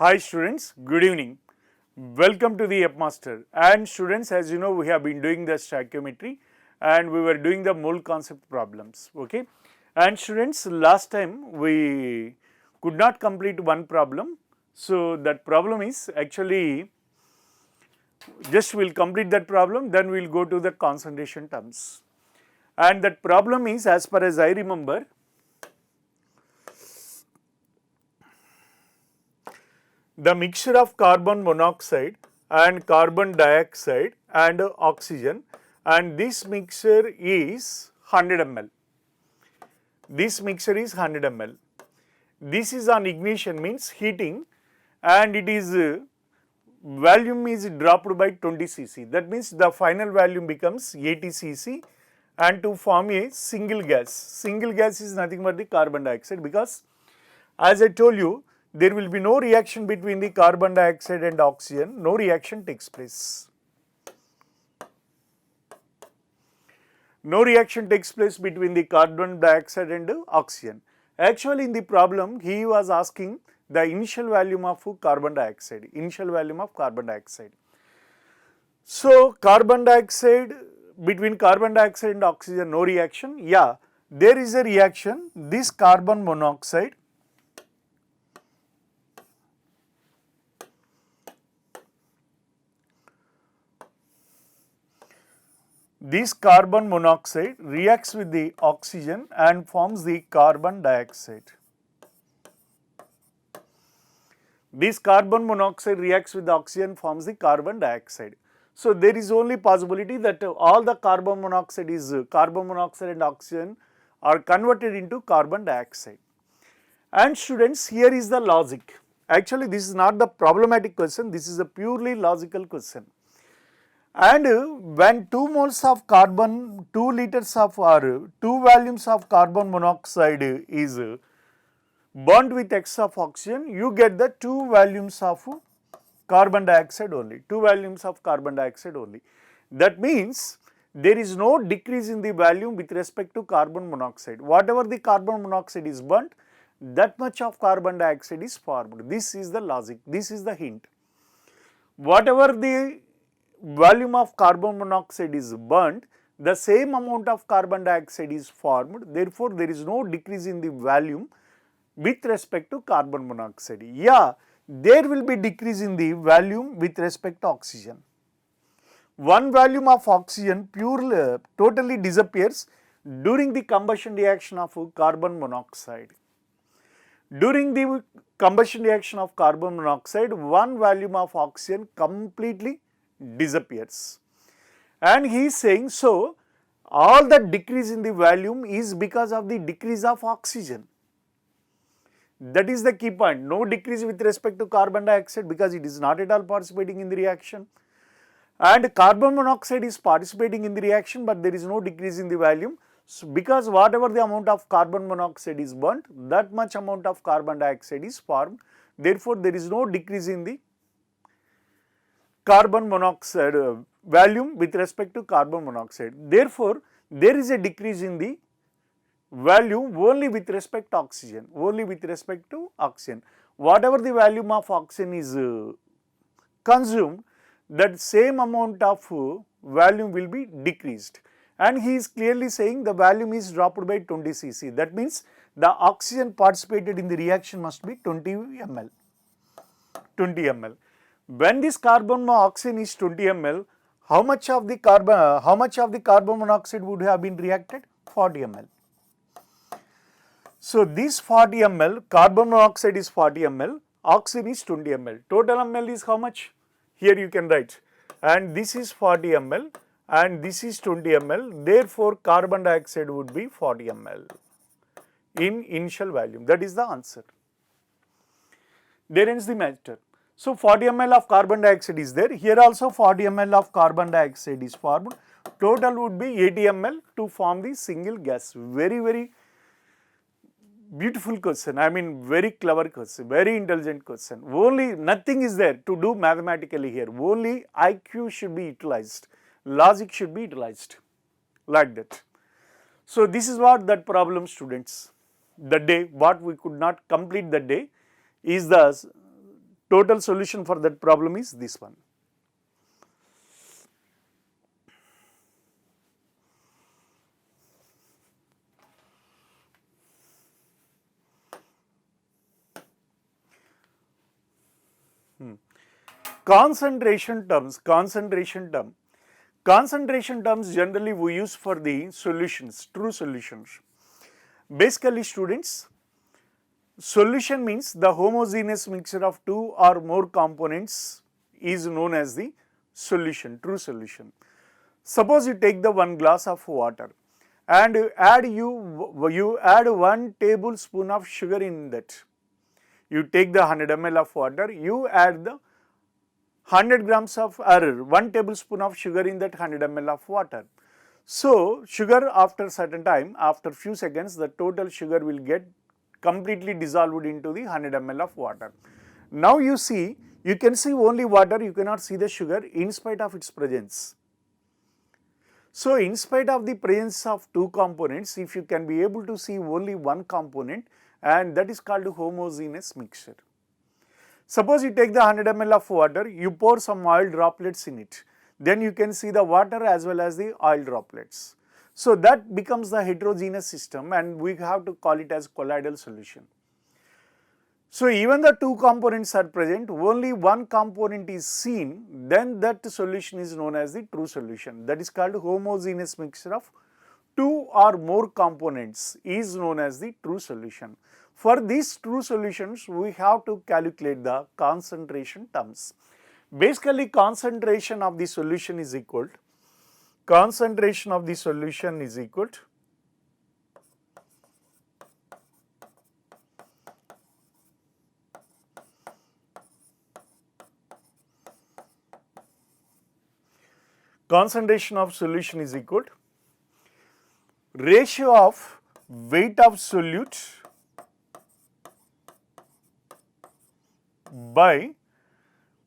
Hi students, good evening. Welcome to the Master. And students, as you know, we have been doing the stoichiometry and we were doing the mole concept problems, okay. And students, last time we could not complete one problem. So that problem is actually, just we'll complete that problem, then we'll go to the concentration terms. And that problem is, as far as I remember, the mixture of carbon monoxide and carbon dioxide and oxygen, and this mixture is 100 ml. This mixture is 100 ml. This is on ignition, means heating, and it is volume is dropped by 20 cc. That means the final volume becomes 80 cc, and to form a single gas. Single gas is nothing but the carbon dioxide, because as I told you, there will be no reaction between the carbon dioxide and oxygen, no reaction takes place. No reaction takes place between the carbon dioxide and oxygen. Actually, in the problem, he was asking the initial volume of carbon dioxide, So, carbon dioxide, between carbon dioxide and oxygen, no reaction. Yeah, there is a reaction. This carbon monoxide, this carbon monoxide reacts with the oxygen and forms the carbon dioxide. This carbon monoxide reacts with the oxygen, forms the carbon dioxide. So there is only possibility that all the carbon monoxide and oxygen are converted into carbon dioxide. And students, here is the logic. Actually, this is not the problematic question, this is a purely logical question. And when 2 moles of carbon, 2 liters of or 2 volumes of carbon monoxide is burnt with X of oxygen, you get the 2 volumes of carbon dioxide only, 2 volumes of carbon dioxide only. That means there is no decrease in the volume with respect to carbon monoxide. Whatever the carbon monoxide is burnt, that much of carbon dioxide is formed. This is the logic, this is the hint. Whatever the volume of carbon monoxide is burnt, the same amount of carbon dioxide is formed. Therefore, there is no decrease in the volume with respect to carbon monoxide. Yeah, there will be decrease in the volume with respect to oxygen. One volume of oxygen totally disappears during the combustion reaction of carbon monoxide. During the combustion reaction of carbon monoxide, one volume of oxygen completely disappears. And he is saying, so all the decrease in the volume is because of the decrease of oxygen. That is the key point. No decrease with respect to carbon dioxide, because it is not at all participating in the reaction. And carbon monoxide is participating in the reaction, but there is no decrease in the volume. So because whatever the amount of carbon monoxide is burnt, that much amount of carbon dioxide is formed. Therefore, there is no decrease in the carbon monoxide volume with respect to carbon monoxide. Therefore, there is a decrease in the volume only with respect to oxygen, Whatever the volume of oxygen is consumed, that same amount of volume will be decreased. And he is clearly saying the volume is dropped by 20 cc. That means the oxygen participated in the reaction must be 20 ml. When this carbon oxygen is 20 ml, how much of the carbon monoxide would have been reacted? 40 ml. So this 40 ml, carbon monoxide is 40 ml, oxygen is 20 ml. Total ml is how much? Here you can write. And this is 40 ml and this is 20 ml. Therefore, carbon dioxide would be 40 ml in initial volume. That is the answer. There ends the matter. So 40 ml of carbon dioxide is there. Here also 40 ml of carbon dioxide is formed. Total would be 80 ml to form the single gas. Very, very beautiful question. I mean, very clever question, very intelligent question. Only nothing is there to do mathematically here. Only IQ should be utilized, logic should be utilized, like that. So this is what that problem, students. The day what we could not complete the day is the total solution for that problem is this one. Concentration terms, concentration terms generally we use for the solutions, true solutions. Basically students, solution means the homogeneous mixture of two or more components is known as the solution, true solution. Suppose you take the 1 glass of water and you add 1 tablespoon of sugar in that. You take the 100 ml of water, you add the 100 grams of 1 tablespoon of sugar in that 100 ml of water. So sugar after certain time, after few seconds, the total sugar will get completely dissolved into the 100 ml of water. Now you can see only water, you cannot see the sugar in spite of its presence. So in spite of the presence of two components, if you can be able to see only one component, and that is called homogeneous mixture. Suppose you take the 100 ml of water, you pour some oil droplets in it, then you can see the water as well as the oil droplets. So that becomes the heterogeneous system and we have to call it as colloidal solution. So even the two components are present, only one component is seen, then that solution is known as the true solution. That is called homogeneous mixture of two or more components is known as the true solution. For these true solutions, we have to calculate the concentration terms. Basically, concentration of the solution is equal to concentration of the solution is equal to concentration of solution is equal to ratio of weight of solute by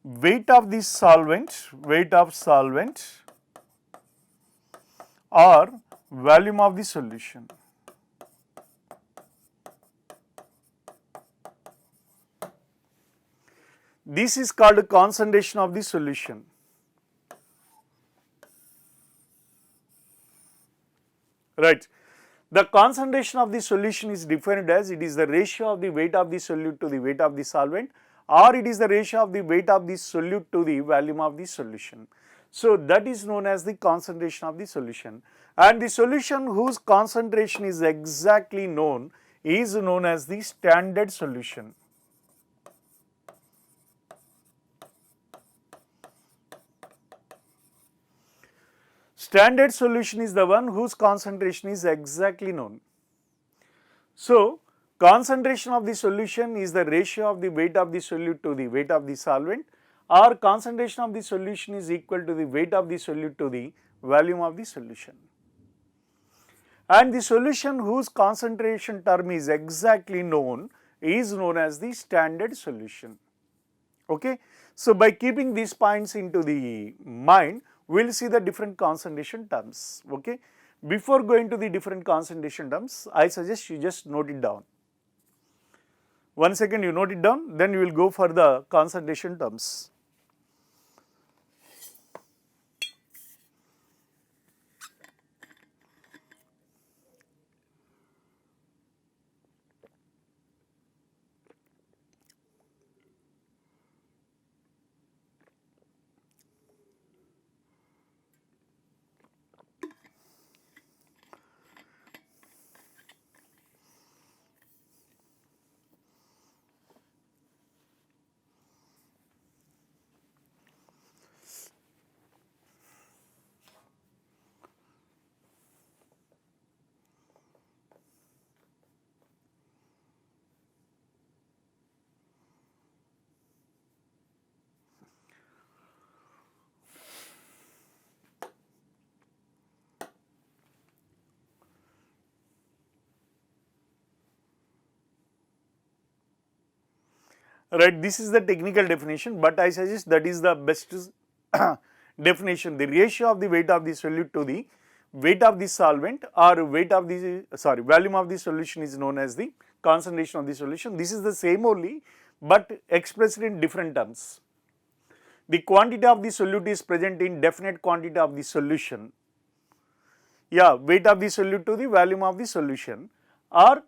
weight of the solvent or volume of the solution. This is called concentration of the solution. Right. The concentration of the solution is defined as it is the ratio of the weight of the solute to the weight of the solvent, or it is the ratio of the weight of the solute to the volume of the solution. So that is known as the concentration of the solution, and the solution whose concentration is exactly known is known as the standard solution. Standard solution is the one whose concentration is exactly known. So concentration of the solution is the ratio of the weight of the solute to the weight of the solvent, or concentration of the solution is equal to the weight of the solute to the volume of the solution. And the solution whose concentration term is exactly known is known as the standard solution. Okay. So by keeping these points into the mind, we will see the different concentration terms. Okay. Before going to the different concentration terms, I suggest you just note it down. 1 second you note it down, then you will go for the concentration terms. Right, this is the technical definition, but I suggest that is the best definition. The ratio of the weight of the solute to the weight of the solvent or weight of the volume of the solution is known as the concentration of the solution. This is the same only, but expressed in different terms. The quantity of the solute is present in definite quantity of the solution. Yeah, weight of the solute to the volume of the solution, or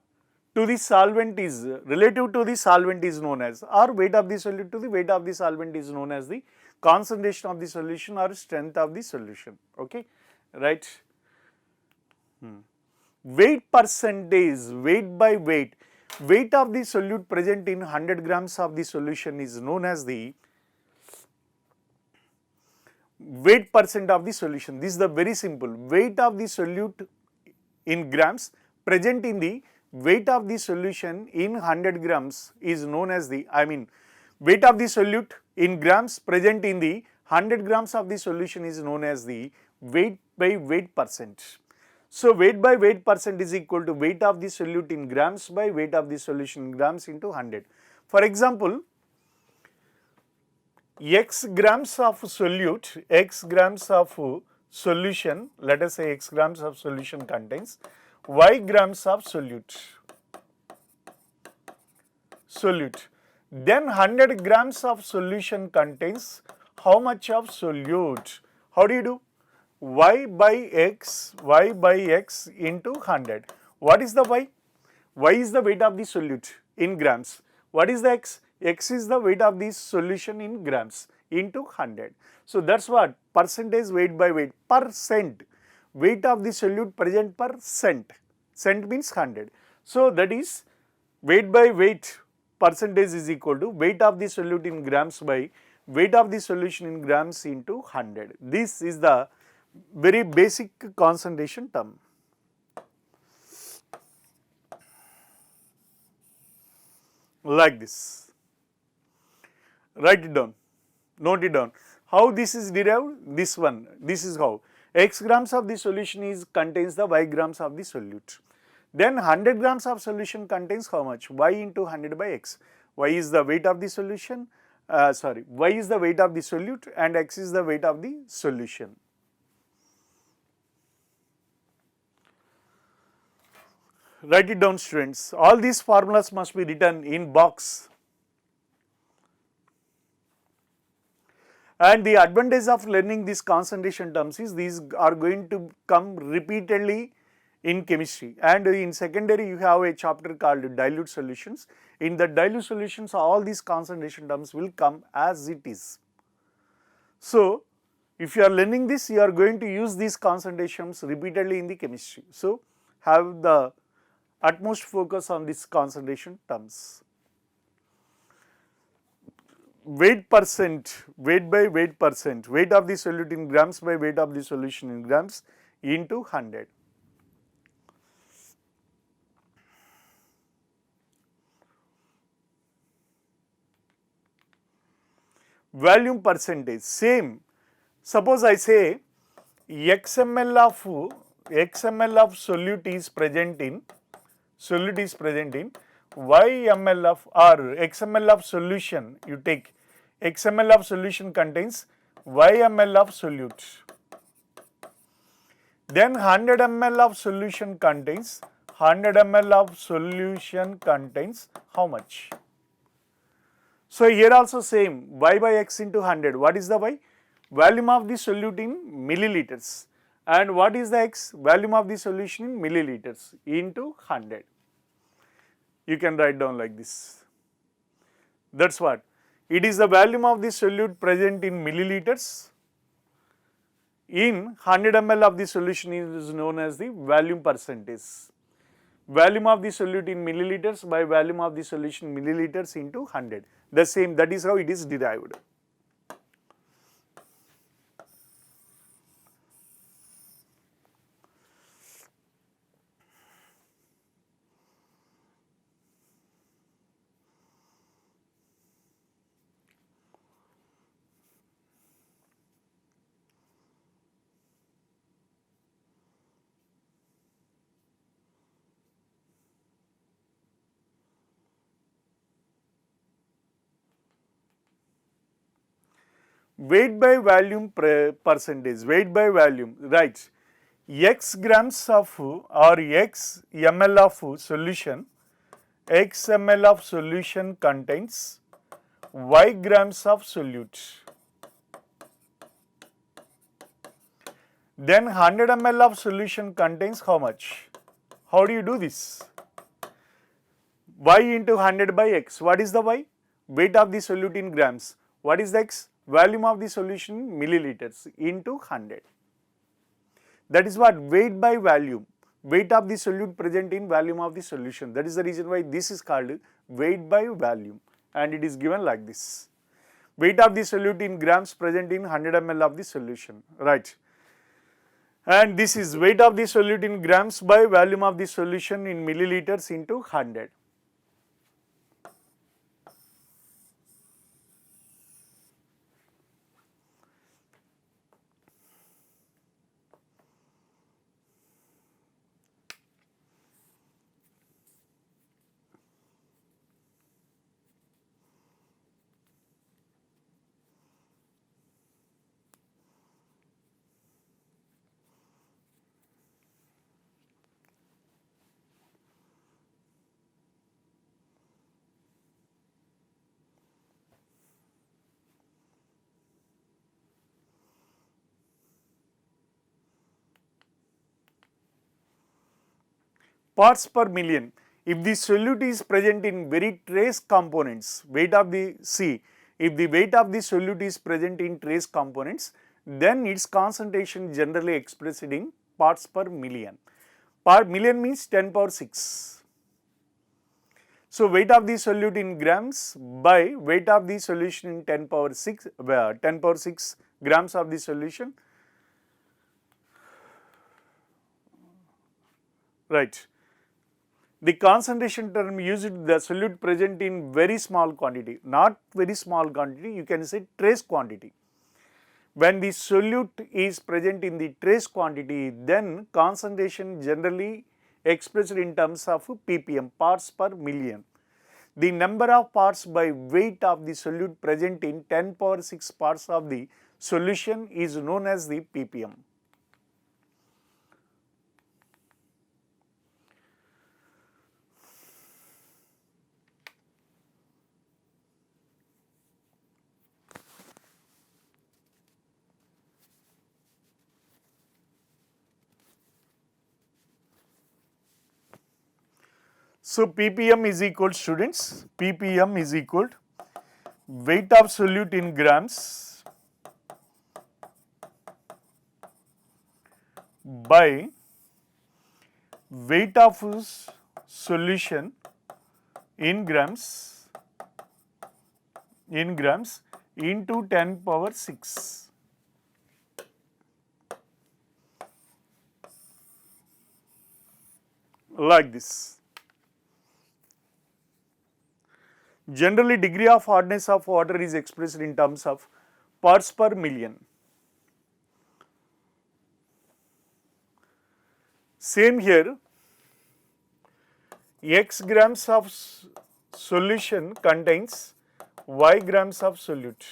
to the solvent is relative to the solvent is known as, or weight of the solute to the weight of the solvent is known as the concentration of the solution or strength of the solution. Okay, right. Weight percentage, weight by weight, weight of the solute present in 100 grams of the solution is known as the weight percent of the solution. This is the very simple weight of the solute in grams present in the weight of the solution in 100 grams is known as the, weight of the solute in grams present in the 100 grams of the solution is known as the weight by weight percent. So, weight by weight percent is equal to weight of the solute in grams by weight of the solution in grams into 100. For example, x grams of solute, x grams of solution, let us say x grams of solution contains y grams of solute. Then 100 grams of solution contains how much of solute? How do you do? Y by x into 100. What is the y? Y is the weight of the solute in grams. What is the x? X is the weight of the solution in grams into 100. So, that is what percentage weight by weight, percent, weight of the solute present per cent, cent means 100. So, that is weight by weight percentage is equal to weight of the solute in grams by weight of the solution in grams into 100. This is the very basic concentration term. Like this. Write it down, note it down. How this is derived? This one, this is how. X grams of the solution is contains the y grams of the solute. Then 100 grams of solution contains how much? Y into 100 by x. Y is the weight of the solution, y is the weight of the solute and x is the weight of the solution. Write it down, students. All these formulas must be written in box. And the advantage of learning these concentration terms is these are going to come repeatedly in chemistry, and in secondary you have a chapter called dilute solutions. In the dilute solutions all these concentration terms will come as it is. So, if you are learning this, you are going to use these concentrations repeatedly in the chemistry. So, have the utmost focus on these concentration terms. Weight percent, weight by weight percent, weight of the solute in grams by weight of the solution in grams into 100. Volume percentage, same. Suppose I say xml of solute is present in yml of or xml of solution, you take xml of solution contains yml of solute. Then 100 ml of solution contains how much? So, here also same y by x into 100. What is the y? Volume of the solute in milliliters. And what is the x? Volume of the solution in milliliters into 100. You can write down like this. That is what? It is the volume of the solute present in milliliters. In 100 ml of the solution is known as the volume percentage. Volume of the solute in milliliters by volume of the solution milliliters into 100. The same, that is how it is derived. Weight by volume percentage, weight by volume, right. X grams of or x ml of solution, x ml of solution contains Y grams of solute. Then 100 ml of solution contains how much? How do you do this? Y into 100 by X. What is the Y? Weight of the solute in grams. What is the X? Volume of the solution in milliliters into 100. That is what? Weight by volume. Weight of the solute present in volume of the solution. That is the reason why this is called weight by volume, and it is given like this. Weight of the solute in grams present in 100 ml of the solution, right? And this is weight of the solute in grams by volume of the solution in milliliters into 100. Parts per million. If the solute is present in very trace components, weight of the if the weight of the solute is present in trace components, then its concentration generally expressed in parts per million. Per million means 10 power 6. So weight of the solute in grams by weight of the solution in 10 power 6, 10 power 6 grams of the solution, right. The concentration term used the solute present in very small quantity, not very small quantity, you can say trace quantity. When the solute is present in the trace quantity, then concentration generally expressed in terms of ppm, parts per million. The number of parts by weight of the solute present in 10 power 6 parts of the solution is known as the ppm. So ppm is equal, students, ppm is equal weight of solute in grams by weight of solution in grams into 10 power 6. Like this. Generally, degree of hardness of water is expressed in terms of parts per million. Same here, X grams of solution contains Y grams of solute.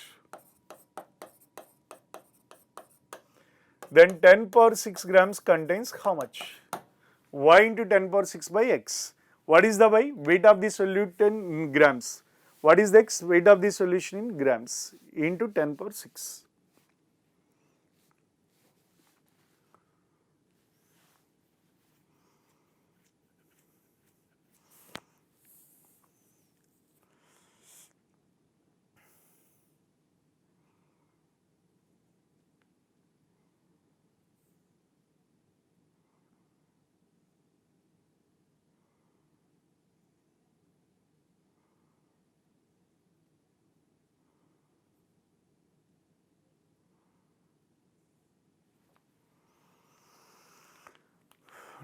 Then 10 power 6 grams contains how much? Y into 10 power 6 by X. What is the Y? Weight of the solute in grams. What is the X? Weight of the solution in grams into 10 power 6.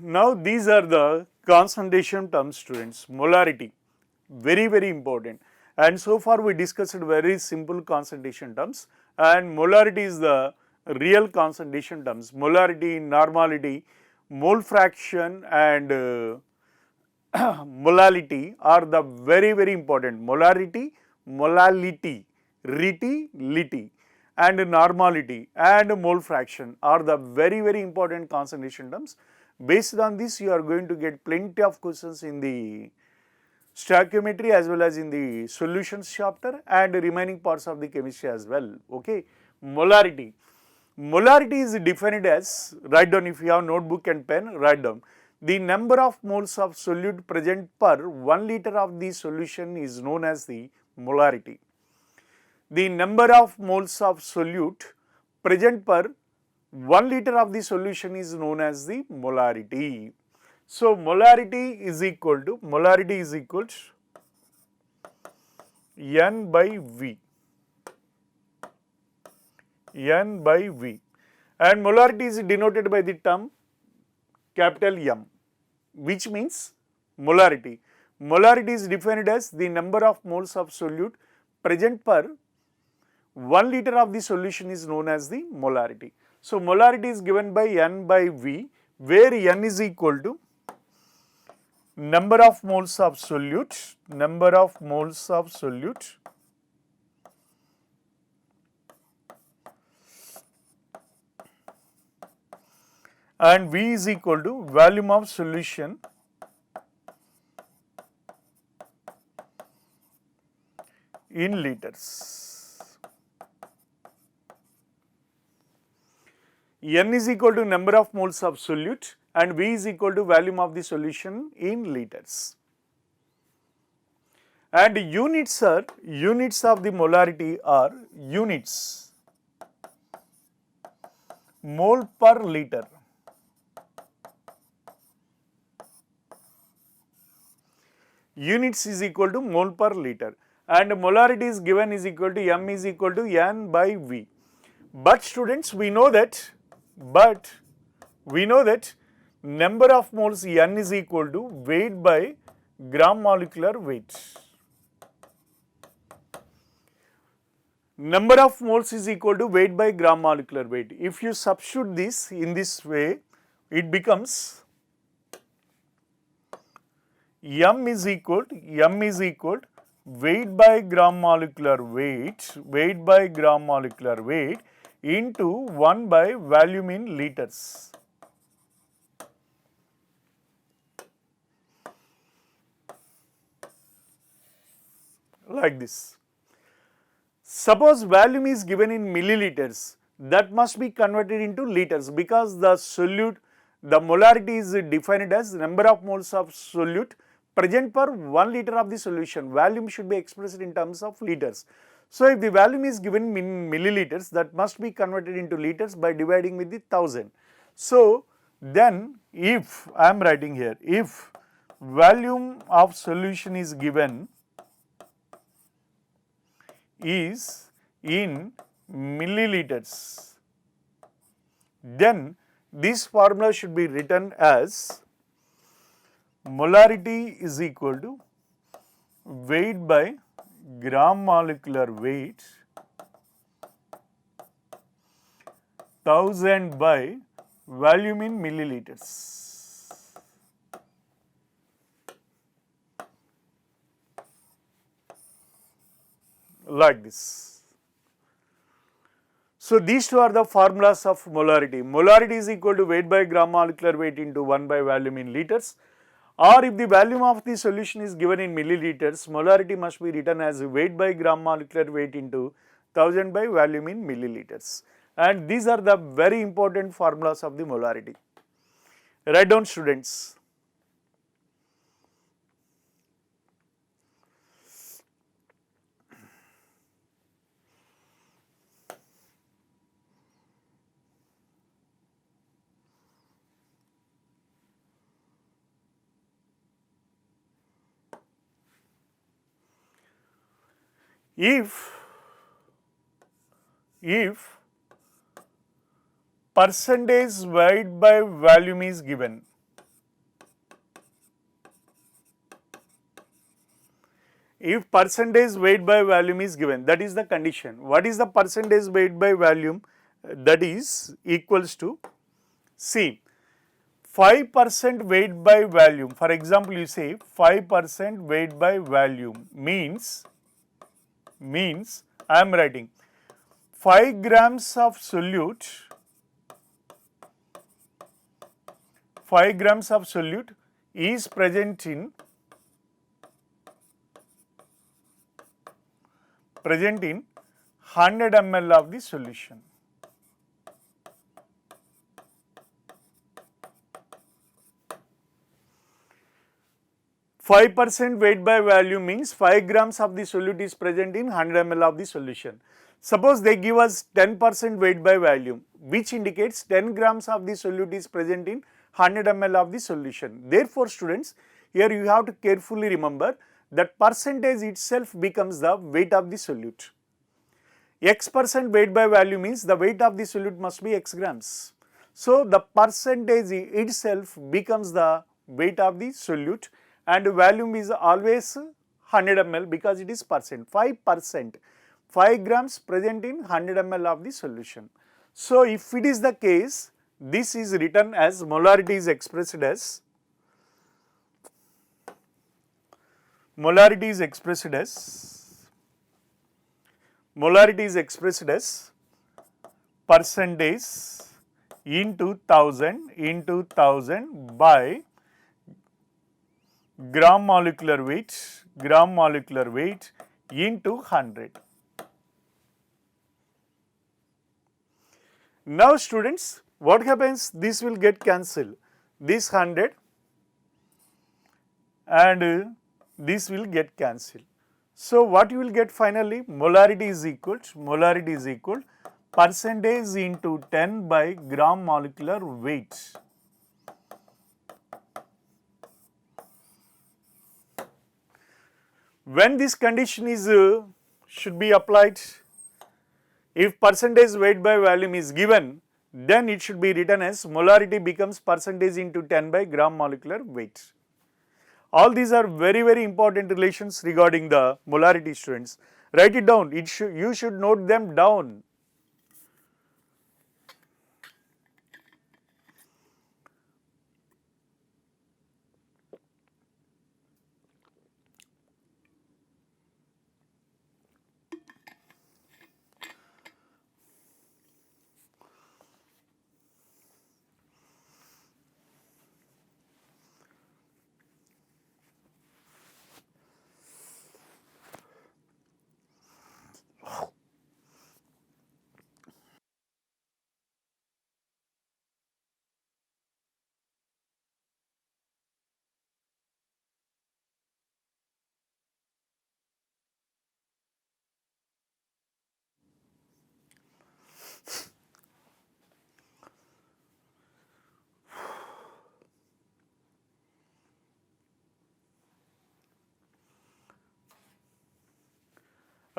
Now these are the concentration terms, students. Molarity, very important, and so far we discussed very simple concentration terms, and molarity is the real concentration terms. Molarity, normality, mole fraction and molality are the very important. Molarity, molality, lity, and normality and mole fraction are the very important concentration terms. Based on this, you are going to get plenty of questions in the stoichiometry as well as in the solutions chapter and remaining parts of the chemistry as well. Okay. Molarity. Molarity is defined as, write down if you have notebook and pen, write down. The number of moles of solute present per 1 liter of the solution is known as the molarity. The number of moles of solute present per 1 liter of the solution is known as the molarity. So, molarity is equal to N by V, N by V, and molarity is denoted by the term capital M, which means molarity. Molarity is defined as the number of moles of solute present per 1 liter of the solution is known as the molarity. So, molarity is given by N by V, where N is equal to number of moles of solute, and V is equal to volume of solution in liters. N is equal to number of moles of solute and V is equal to volume of the solution in liters. And units of the molarity are units, mole per liter. Units is equal to mole per liter, and molarity is given is equal to M is equal to N by V. But students, we know that number of moles N is equal to weight by gram molecular weight. Number of moles is equal to weight by gram molecular weight. If you substitute this in this way, it becomes M is equal weight by gram molecular weight, into 1 by volume in liters. Like this. Suppose volume is given in milliliters, that must be converted into liters because the molarity is defined as number of moles of solute present per 1 liter of the solution. Volume should be expressed in terms of liters. So, if the volume is given in milliliters, that must be converted into liters by dividing with the 1000. So, then if I am writing here, if volume of solution is given is in milliliters, then this formula should be written as molarity is equal to weight by gram molecular weight 1000 by volume in milliliters. Like this. So, these two are the formulas of molarity. Molarity is equal to weight by gram molecular weight into 1 by volume in liters, or if the volume of the solution is given in milliliters, molarity must be written as weight by gram molecular weight into 1000 by volume in milliliters. And these are the very important formulas of the molarity. Write down, students. If percentage weight by volume is given, if percentage weight by volume is given, that is the condition. What is the percentage weight by volume? That is equals to, see, 5% weight by volume. For example, you say 5% weight by volume means I am writing 5 grams of solute, 5 grams of solute is present in present in 100 ml of the solution. Five percent weight by volume means 5 grams of the solute is present in 100 ml of the solution. Suppose they give us 10% weight by volume, which indicates 10 grams of the solute is present in 100 ml of the solution. Therefore, students, here you have to carefully remember that percentage itself becomes the weight of the solute. X percent weight by value means the weight of the solute must be x grams. So, the percentage itself becomes the weight of the solute, and volume is always 100 ml because it is percent, 5%, 5 grams present in 100 ml of the solution. So, if it is the case, this is written as molarity is expressed as percentage into 1000 by gram molecular weight into 100. Now students, what happens? This will get cancelled, this 100 and this will get cancelled. So what you will get finally? Molarity is equal percentage into 10 by gram molecular weight. When this condition is should be applied, if percentage weight by volume is given, then it should be written as molarity becomes percentage into 10 by gram molecular weight. All these are very, very important relations regarding the molarity, students. Write it down, you should note them down.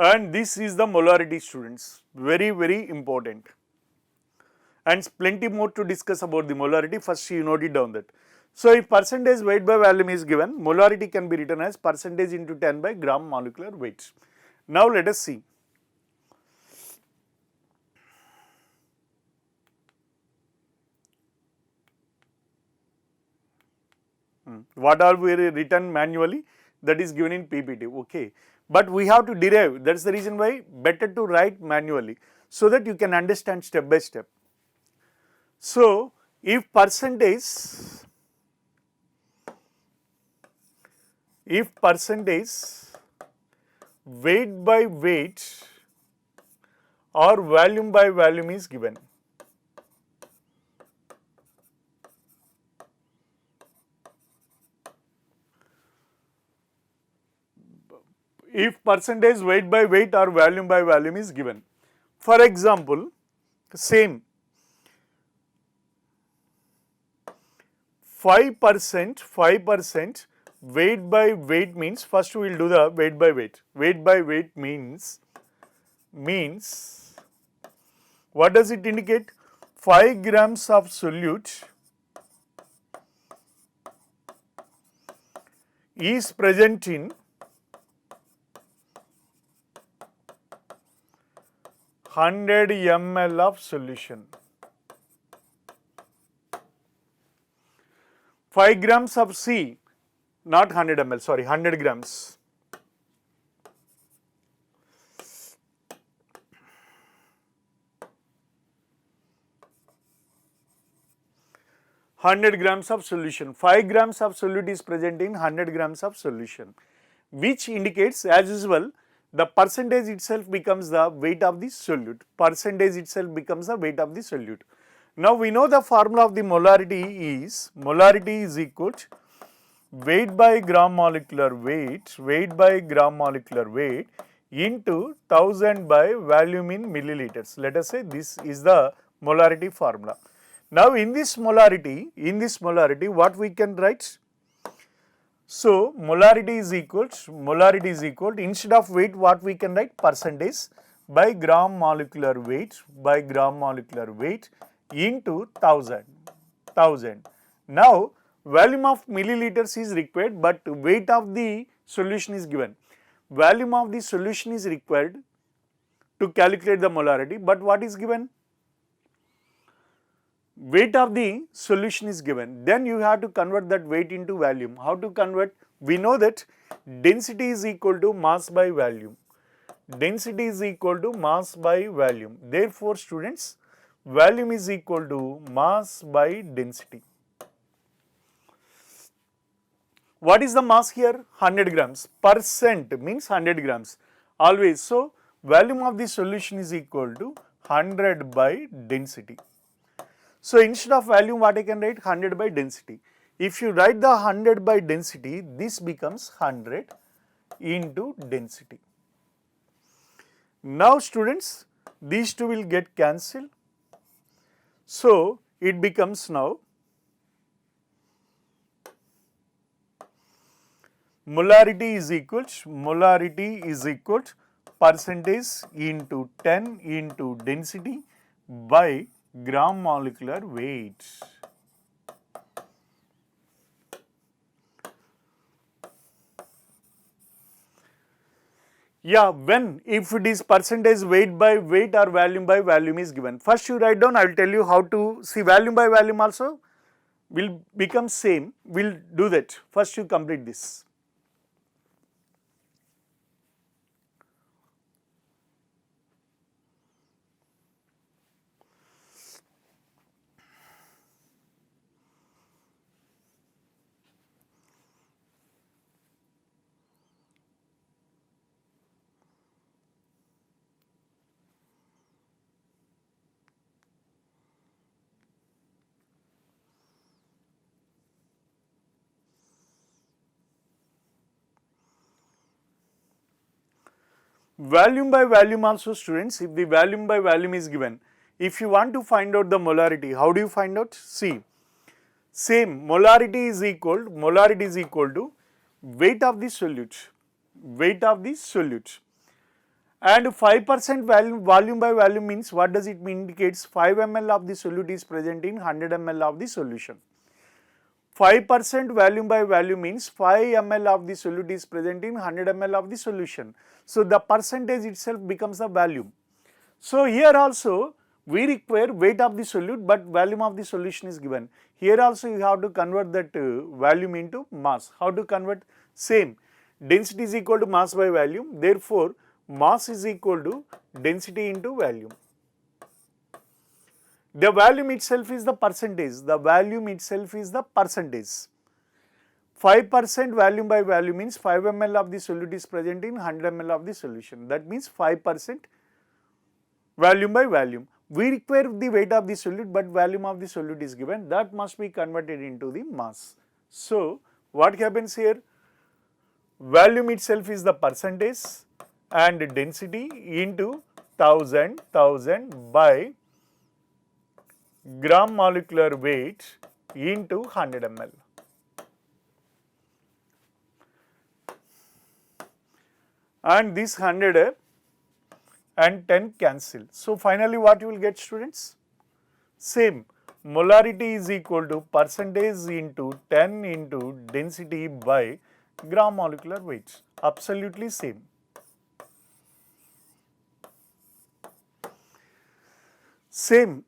And this is the molarity, students, very, very important. And plenty more to discuss about the molarity. First you note it down that. So if percentage weight by volume is given, molarity can be written as percentage into 10 by gram molecular weight. Now let us see. What are we written manually, that is given in PPT, okay. But we have to derive, that is the reason why better to write manually so that you can understand step by step. So, if percentage weight by weight or volume by volume is given, if percentage weight by weight or volume by volume is given. For example, same 5% weight by weight means, first we will do the weight by weight. Weight by weight means what does it indicate? 5 grams of solute is present in 100 ml of solution. 5 grams of C, not 100 ml, sorry, 100 grams. grams of solution. 5 grams of solute is present in 100 grams of solution, which indicates as usual the percentage itself becomes the weight of the solute. Percentage itself becomes the weight of the solute. Now we know the formula of the molarity is equal to weight by gram molecular weight, into 1000 by volume in milliliters. Let us say this is the molarity formula. Now in this molarity, what we can write? So molarity is equal to, instead of weight, what we can write? Percentage by gram molecular weight into 1000. Now volume of milliliters is required, but weight of the solution is given. Volume of the solution is required to calculate the molarity, but what is given? Weight of the solution is given. Then you have to convert that weight into volume. How to convert? We know that density is equal to mass by volume. Density is equal to mass by volume. Therefore, students, volume is equal to mass by density. What is the mass here? 100 grams. Percent means 100 grams. Always. So, volume of the solution is equal to 100 by density. So, instead of volume, what I can write? 100 by density. If you write the 100 by density, this becomes 100 into density. Now students, these two will get cancelled. So, it becomes now molarity is equal to percentage into 10 into density by gram molecular weight. Yeah, if it is percentage weight by weight or volume by volume is given. First you write down, I will tell you how to see volume by volume also will become same. We will do that. First you complete this. Volume by volume also students, if the volume by volume is given, if you want to find out the molarity, how do you find out? See, same molarity is equal to weight of the solute, and 5% volume by volume means what does it mean? Indicates 5 ml of the solute is present in 100 ml of the solution. 5% volume by volume means 5 ml of the solute is present in 100 ml of the solution. So, the percentage itself becomes the volume. So, here also we require weight of the solute, but volume of the solution is given. Here also you have to convert that volume into mass. How to convert? Same, density is equal to mass by volume. Therefore, mass is equal to density into volume. The volume itself is the percentage. 5% volume by volume means 5 ml of the solute is present in 100 ml of the solution. That means 5% volume by volume. We require the weight of the solute, but volume of the solute is given. That must be converted into the mass. So, what happens here? Volume itself is the percentage and density into 1000 by gram molecular weight into 100 ml. And this 100 and 10 cancel. So, finally what you will get, students? Same, molarity is equal to percentage into 10 into density by gram molecular weight. Absolutely same. Same.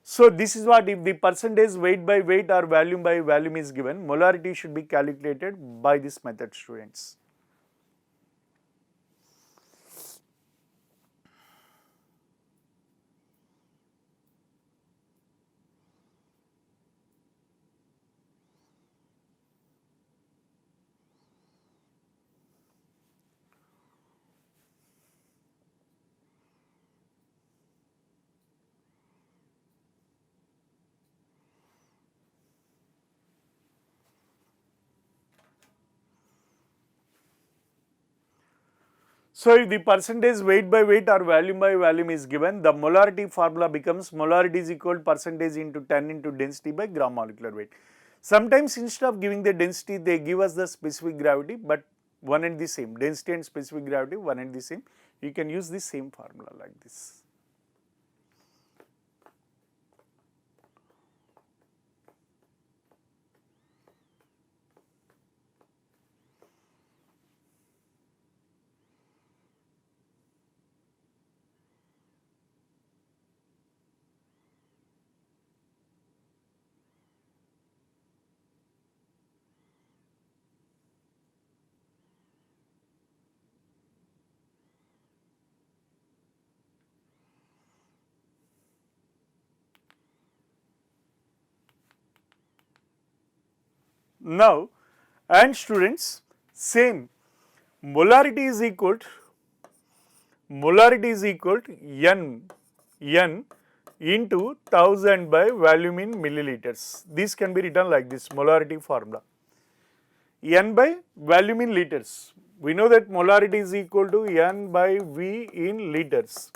So, this is what, if the percentage weight by weight or volume by volume is given, molarity should be calculated by this method, students. So if the percentage weight by weight or volume by volume is given, the molarity formula becomes molarity is equal to percentage into 10 into density by gram molecular weight. Sometimes instead of giving the density, they give us the specific gravity, but one and the same, density and specific gravity one and the same. You can use the same formula like this. Now, and students, same molarity is equal to n into 1000 by volume in milliliters. This can be written like this molarity formula. N by volume in liters. We know that molarity is equal to N by V in liters.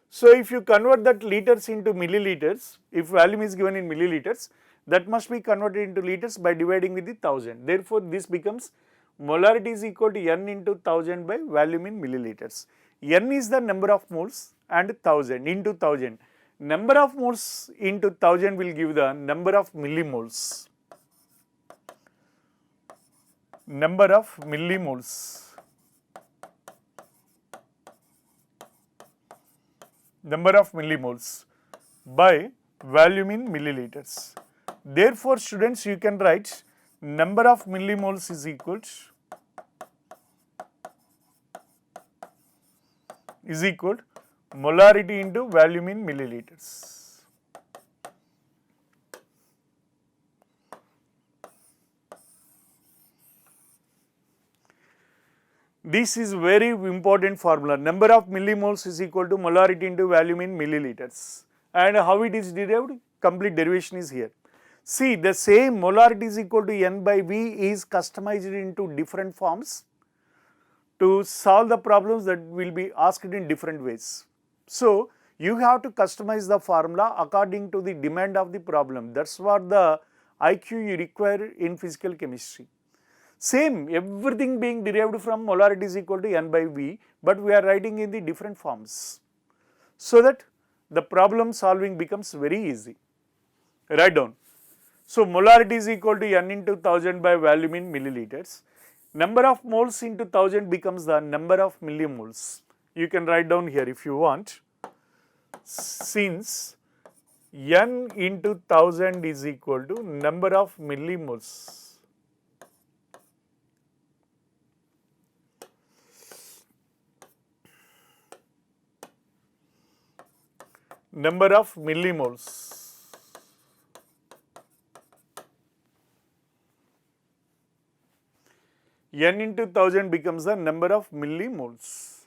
So if you convert that liters into milliliters, if volume is given in milliliters, that must be converted into liters by dividing with the 1000. Therefore, this becomes molarity is equal to N into 1000 by volume in milliliters. N is the number of moles and 1000 into 1000. Number of moles into 1000 will give the number of millimoles. Number of millimoles. Number of millimoles by volume in milliliters. Therefore, students, you can write number of millimoles is equal to molarity into volume in milliliters. This is very important formula. Number of millimoles is equal to molarity into volume in milliliters. And how it is derived? Complete derivation is here. See, the same molarity is equal to N by V is customized into different forms to solve the problems that will be asked in different ways. So, you have to customize the formula according to the demand of the problem. That's what the IQ you require in physical chemistry. Same, everything being derived from molarity is equal to N by V, but we are writing in the different forms, so that the problem solving becomes very easy. Write down. So, molarity is equal to N into 1000 by volume in milliliters. Number of moles into 1000 becomes the number of millimoles. You can write down here if you want. Since N into 1000 is equal to number of millimoles. Number of millimoles. N into 1000 becomes the number of millimoles.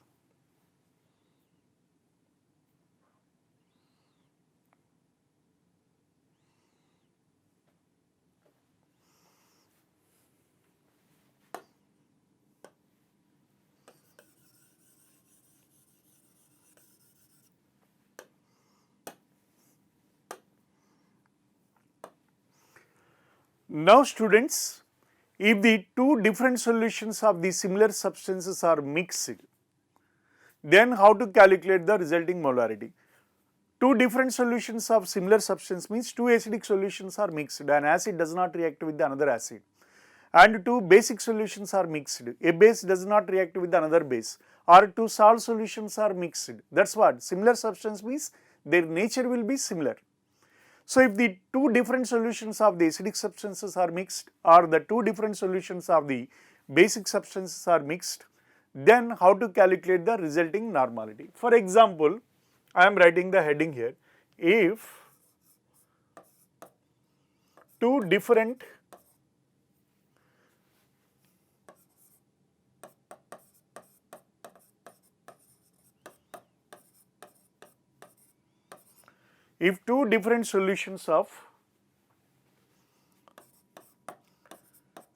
Now students, if the two different solutions of the similar substances are mixed, then how to calculate the resulting molarity? Two different solutions of similar substance means two acidic solutions are mixed. An acid does not react with another acid. And two basic solutions are mixed. A base does not react with another base. Or two salt solutions are mixed. That's what similar substance means, their nature will be similar. So if the two different solutions of the acidic substances are mixed, or the two different solutions of the basic substances are mixed, then how to calculate the resulting normality? For example, I am writing the heading here. If two different solutions of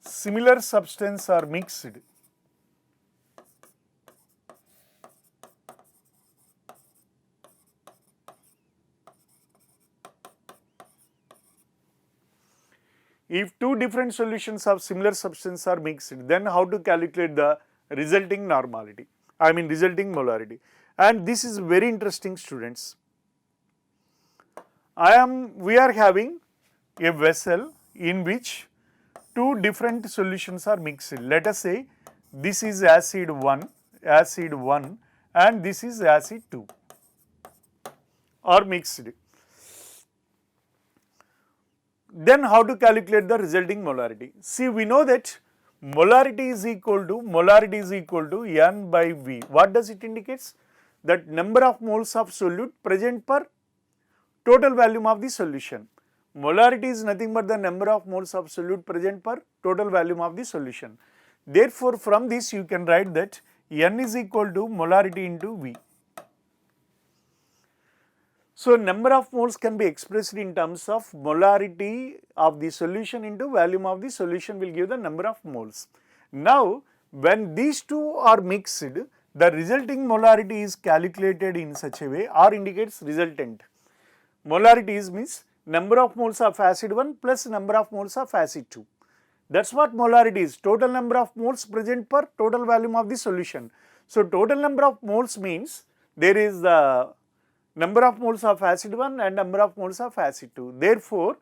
similar substance are mixed, if two different solutions of similar substance are mixed, then how to calculate the resulting normality, I mean resulting molarity. And this is very interesting, students. We are having a vessel in which two different solutions are mixed. Let us say this is acid 1 and this is acid 2 are mixed. Then how to calculate the resulting molarity? See, we know that molarity is equal to N by V. What does it indicates? That number of moles of solute present per total volume of the solution. Molarity is nothing but the number of moles of solute present per total volume of the solution. Therefore, from this you can write that N is equal to molarity into V. So, number of moles can be expressed in terms of molarity of the solution into volume of the solution will give the number of moles. Now, when these two are mixed, the resulting molarity is calculated in such a way or indicates resultant. Molarity is means number of moles of acid 1 plus number of moles of acid 2. That is what molarity is, total number of moles present per total volume of the solution. So, total number of moles means there is the number of moles of acid 1 and number of moles of acid 2. Therefore,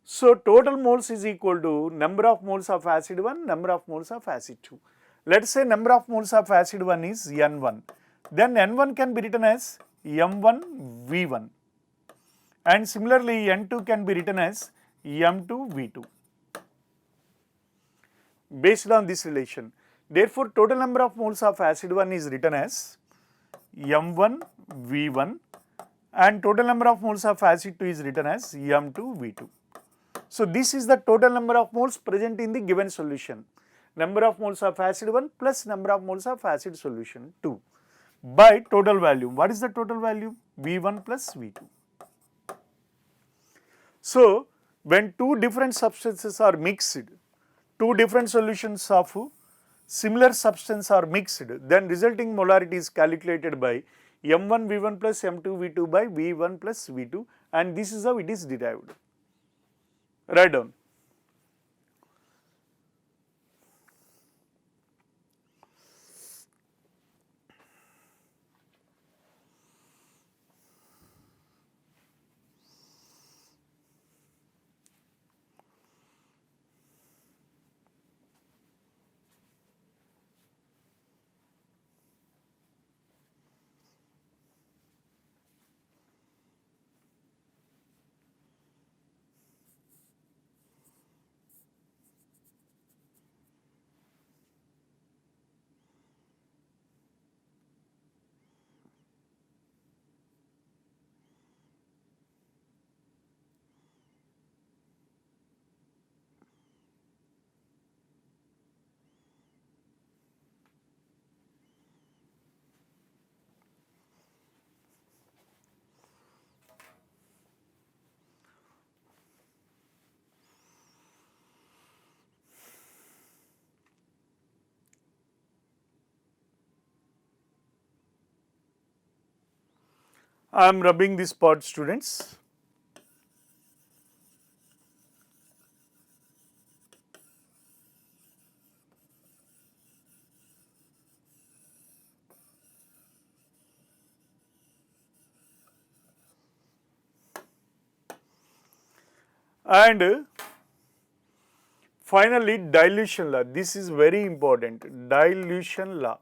so total moles is equal to number of moles of acid 1, number of moles of acid 2. Let us say number of moles of acid 1 is N1. Then N1 can be written as M1 V1 and similarly N2 can be written as M2 V2 based on this relation. Therefore, total number of moles of acid 1 is written as M1 V1 and total number of moles of acid 2 is written as M2 V2. So, this is the total number of moles present in the given solution, number of moles of acid 1 plus number of moles of acid solution 2 by total volume. What is the total value? V1 plus V2. So, when two different substances are mixed, two different solutions of similar substance are mixed, then resulting molarity is calculated by M1 V1 plus M2 V2 by V1 plus V2 and this is how it is derived. Write down. I am rubbing this part, students. And finally, dilution law. This is very important. Dilution law.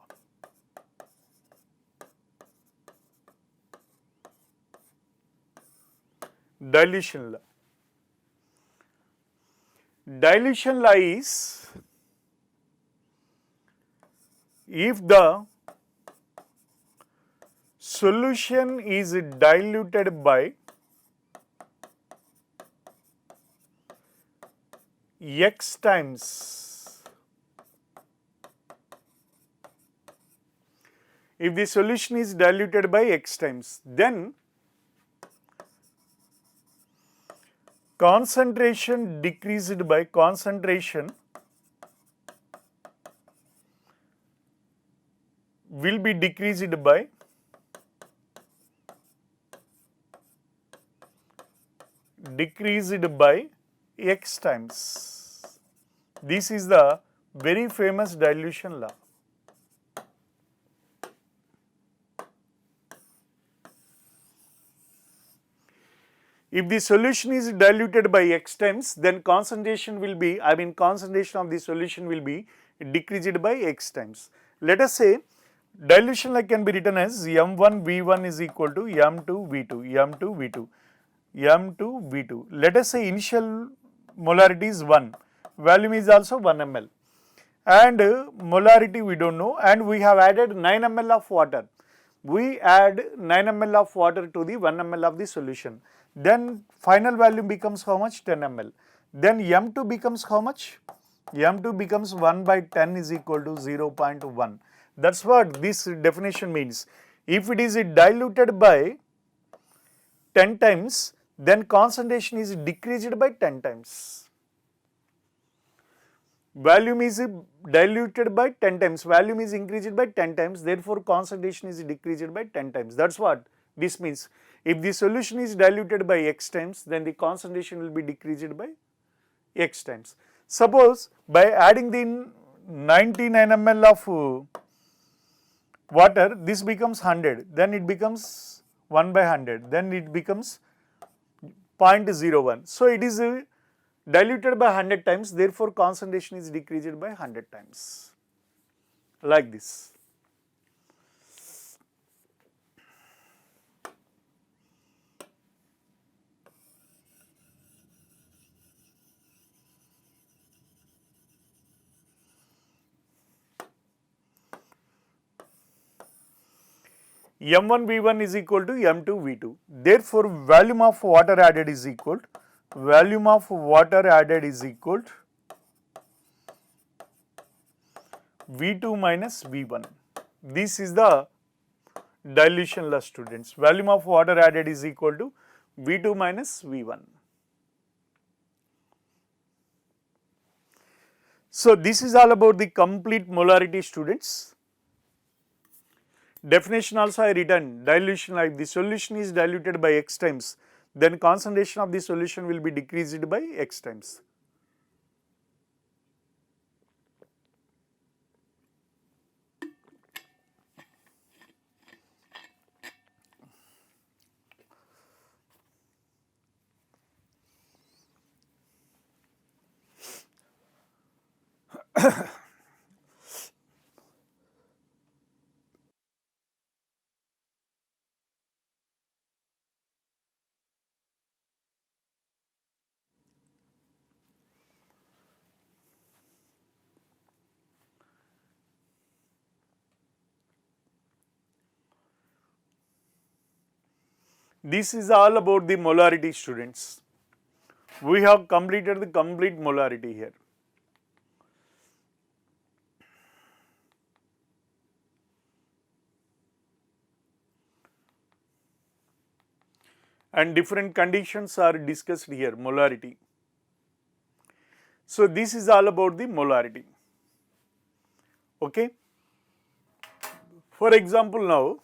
Dilution law. Dilution law is if the solution is diluted by X times, if the solution is diluted by X times, then concentration decreased by concentration will be decreased by x times. This is the very famous dilution law. If the solution is diluted by x times, then concentration will be, concentration of the solution will be decreased by x times. Let us say dilution law can be written as m1 v1 is equal to m2 v2, m2 v2, m2 v2. Let us say initial molarity is 1, volume is also 1 ml, and molarity we don't know, and we have added 9 ml of water. We add 9 ml of water to the 1 ml of the solution. Then final value becomes how much? 10 ml. Then M2 becomes how much? M2 becomes 1 by 10 is equal to 0.1. That's what this definition means. If it is diluted by 10 times, then concentration is decreased by 10 times. Volume is diluted by 10 times, volume is increased by 10 times, therefore concentration is decreased by 10 times. That's what this means. If the solution is diluted by x times, then the concentration will be decreased by x times. Suppose by adding the 99 ml of water, this becomes 100, then it becomes 1 by 100, then it becomes 0.01. So it is diluted by 100 times, therefore concentration is decreased by 100 times, like this. M1 V1 is equal to M2 V2. Therefore, volume of water added is equal to V2 minus V1. This is the dilution law, students. Volume of water added is equal to V2 minus V1. So this is all about the complete molarity, students. Definition also I written, dilution, like the solution is diluted by x times, then concentration of the solution will be decreased by x times. This is all about the molarity, students. We have completed the complete molarity here. And different conditions are discussed here, molarity. So this is all about the molarity. Okay. For example, now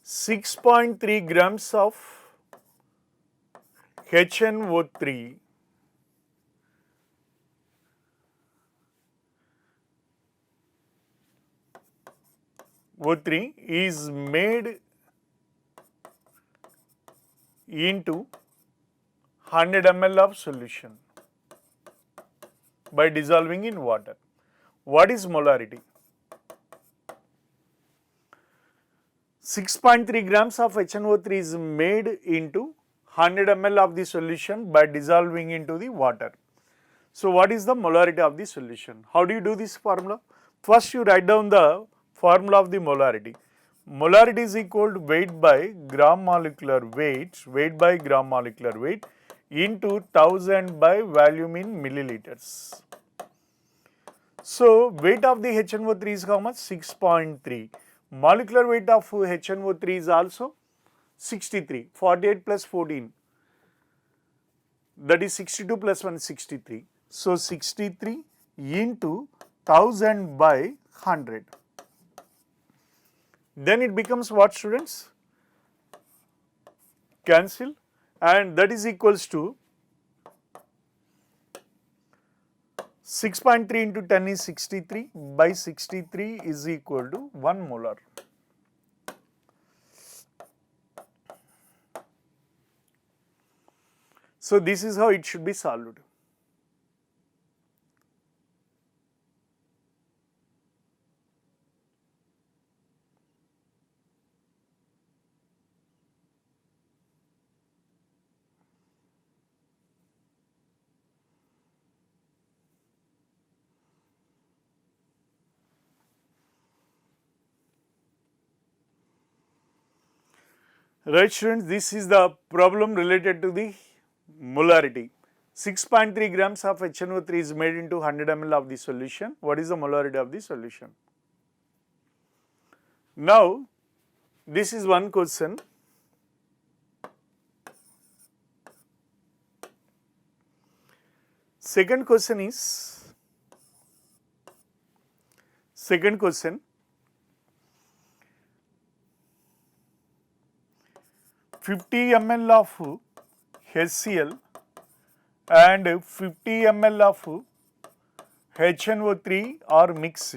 .3 grams of HNO3 O3 is made into 100 ml of solution by dissolving in water. What is molarity? 6.3 grams of HNO3 is made into 100 ml of the solution by dissolving into the water. So what is the molarity of the solution? How do you do this formula? First you write down the formula of the molarity. Molarity is equal to weight by gram molecular weight, by gram molecular weight into 1000 by volume in milliliters. So weight of the HNO3 is how much? 6.3. Molecular weight of HNO3 is also 63, 48 plus 14. that is 62 plus 1 63. So 63 into 1000 by 100. Then it becomes what, students? Cancel, and that is equals to 6.3 into 10 is 63 by 63 is equal to 1 molar. So this is how it should be solved. Right, students, this is the problem related to the molarity. 6.3 grams of HNO3 is made into 100 ml of the solution. What is the molarity of the solution? Now, this is one question. Second question, 50 ml of HCl and 50 ml of HNO3 are mixed.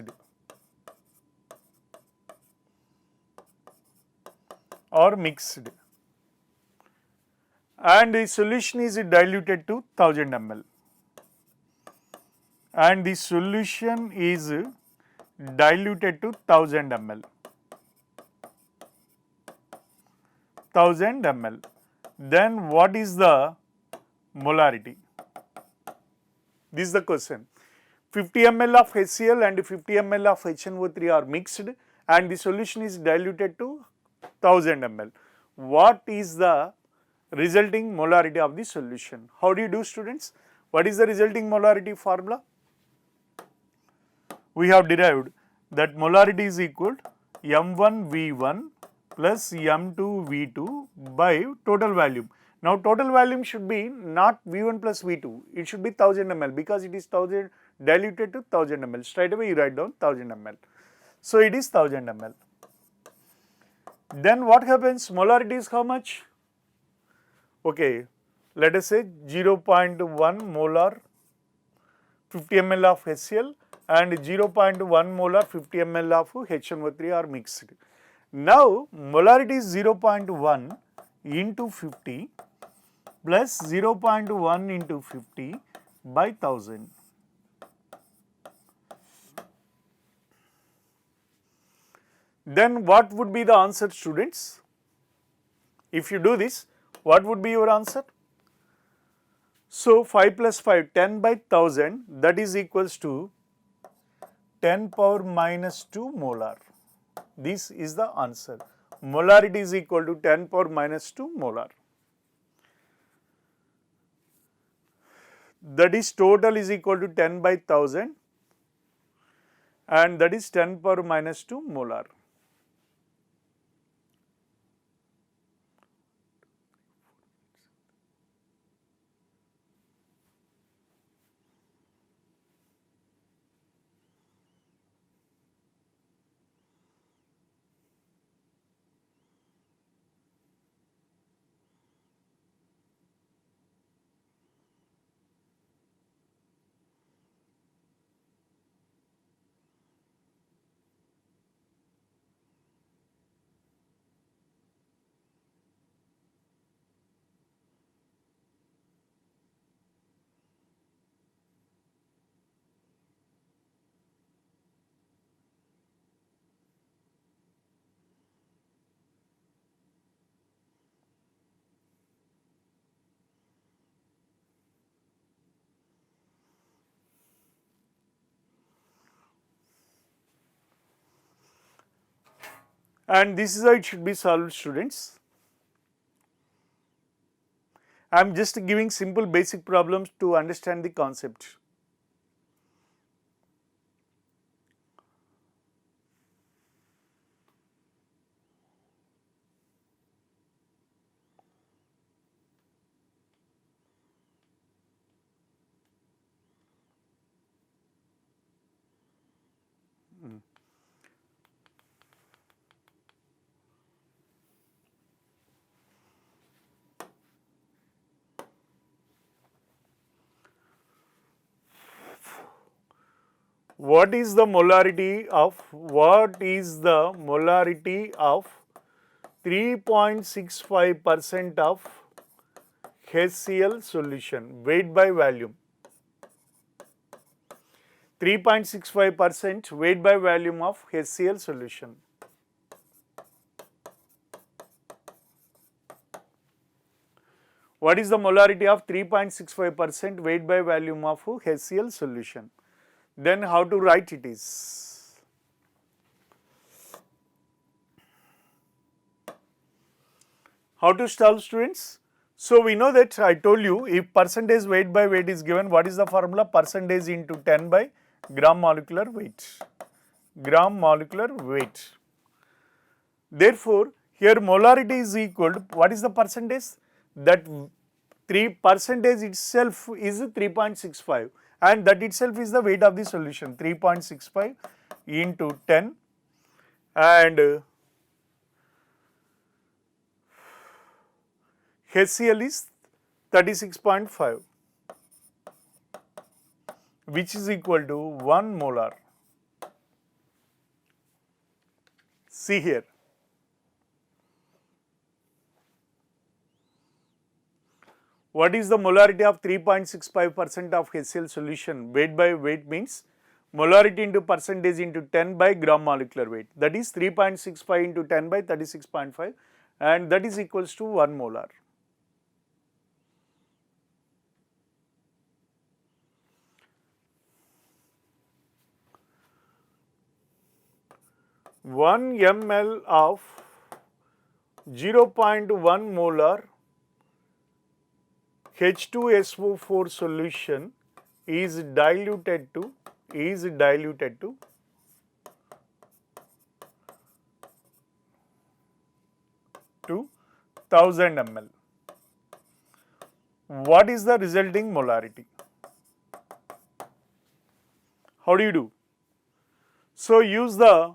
And the solution is diluted to 1000 ml. And the solution is diluted to 1000 ml. 1000 ml. Then what is the molarity? This is the question. 50 ml of HCl and 50 ml of HNO3 are mixed and the solution is diluted to 1000 ml. What is the resulting molarity of the solution? How do you do, students? What is the resulting molarity formula? We have derived that molarity is equal to M1V1 plus M2V2 by total volume. Now total volume should be not V1 plus V2, it should be 1000 ml because it is 1000 diluted to 1000 ml. Straight away you write down 1000 ml. So it is 1000 ml. Then what happens? Molarity is how much? Okay, let us say 0.1 molar 50 ml of HCl and 0.1 molar 50 ml of HNO3 are mixed. Now molarity is 0.1 into 50 plus 0.1 into 50 by 1000. Then what would be the answer, students? If you do this, what would be your answer? So 5 plus 5, 10 by 1000, that is equals to 10 power minus 2 molar. This is the answer. Molarity is equal to 10 power minus 2 molar. That is total is equal to 10 by 1000 and that is 10 power minus 2 molar. And this is how it should be solved, students. I am just giving simple basic problems to understand the concept. What is the molarity of 3.65% of HCl solution, weight by volume? 3.65% weight by volume of HCl solution. What is the molarity of 3.65% weight by volume of HCl solution? Then how to write it is? How to solve, students? So we know that I told you, if percentage weight by weight is given, what is the formula? Percentage into 10 by gram molecular weight. Gram molecular weight. Therefore, here molarity is equal to, what is the percentage? That 3% itself is 3.65, and that itself is the weight of the solution, 3.65 into 10, and HCl is 36.5, which is equal to 1 molar. See here. What is the molarity of 3.65% of HCl solution? Weight by weight means molarity into percentage into 10 by gram molecular weight. That is 3.65 into 10 by 36.5, and that is equals to 1 molar. One ml of 0.1 molar H2SO4 solution is diluted to 1000 ml. What is the resulting molarity? How do you do? So use the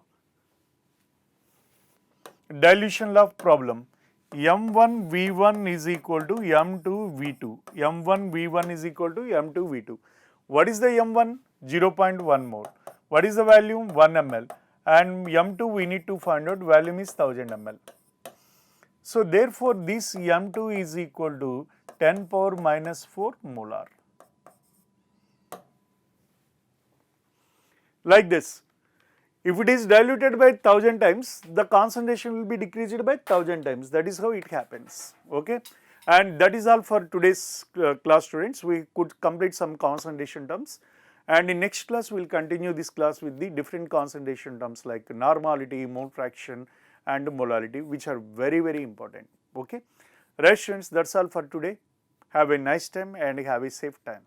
dilution law problem. M1 V1 is equal to M2 V2. M1 V1 is equal to M2 V2. What is the M1? 0.1 mole. What is the volume? 1 ml. And M2 we need to find out, volume is 1000 ml. So therefore this M2 is equal to 10 power minus 4 molar. Like this. If it is diluted by 1000 times, the concentration will be decreased by 1000 times. That is how it happens. Okay. And that is all for today's class, students. We could complete some concentration terms, and in next class we will continue this class with the different concentration terms like normality, mole fraction and molarity, which are very, very important. Okay. Right, students, that is all for today. Have a nice time and have a safe time.